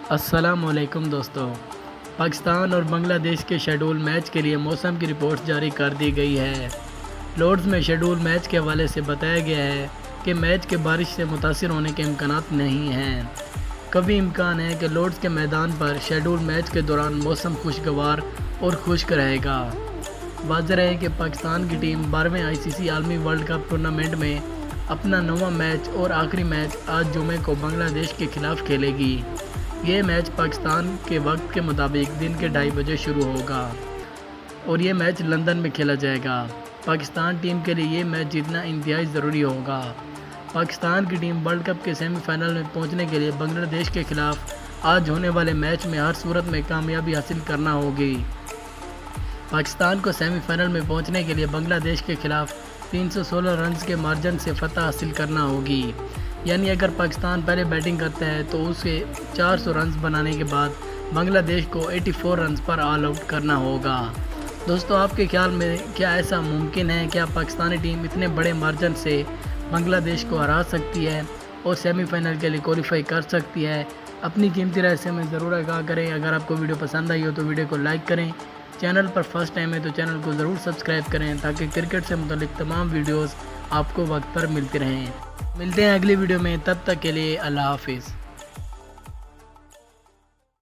السلام علیکم دوستو، پاکستان اور بنگلہ دیش کے شیڈول میچ کے لیے موسم کی رپورٹ جاری کر دی گئی ہے۔ لارڈز میں شیڈول میچ کے حوالے سے بتایا گیا ہے کہ میچ کے بارش سے متاثر ہونے کے امکانات نہیں ہیں۔ کبھی امکان ہے کہ لارڈز کے میدان پر شیڈول میچ کے دوران موسم خوشگوار اور خشک رہے گا۔ واضح ہے کہ پاکستان کی ٹیم 12ویں ICC عالمی ورلڈ کپ ٹورنامنٹ میں اپنا 9واں میچ اور آخری میچ آج جمعے کو بنگلہ دیش کے خلاف کھیلے گی۔ یہ میچ پاکستان کے وقت کے مطابق دن کے 2:30 بجے شروع ہوگا اور یہ میچ لندن میں کھیلا جائے گا۔ پاکستان ٹیم کے لیے یہ میچ جیتنا انتہائی ضروری ہوگا۔ پاکستان کی ٹیم ورلڈ کپ کے سیمی فائنل میں پہنچنے کے لیے بنگلہ دیش کے خلاف آج ہونے والے میچ میں ہر صورت میں کامیابی حاصل کرنا ہوگی۔ پاکستان کو سیمی فائنل میں پہنچنے کے لیے بنگلہ دیش کے خلاف 316 رنز کے مارجن سے فتح حاصل کرنا ہوگی، یعنی اگر پاکستان پہلے بیٹنگ کرتا ہے تو اسے 400 رنز بنانے کے بعد بنگلہ دیش کو 84 رنز پر آل آؤٹ کرنا ہوگا۔ دوستو، آپ کے خیال میں کیا ایسا ممکن ہے؟ کیا پاکستانی ٹیم اتنے بڑے مارجن سے بنگلہ دیش کو ہرا سکتی ہے اور سیمی فائنل کے لیے کوالیفائی کر سکتی ہے؟ اپنی قیمتی رائے سے ہمیں ضرور آگاہ کریں۔ اگر آپ کو ویڈیو پسند آئی ہو تو ویڈیو کو لائک کریں۔ چینل پر فرسٹ ٹائم ہے تو چینل کو ضرور سبسکرائب کریں تاکہ کرکٹ سے متعلق تمام ویڈیوز آپ کو وقت پر ملتی رہیں۔ ملتے ہیں اگلی ویڈیو میں، تب تک کے لیے اللہ حافظ۔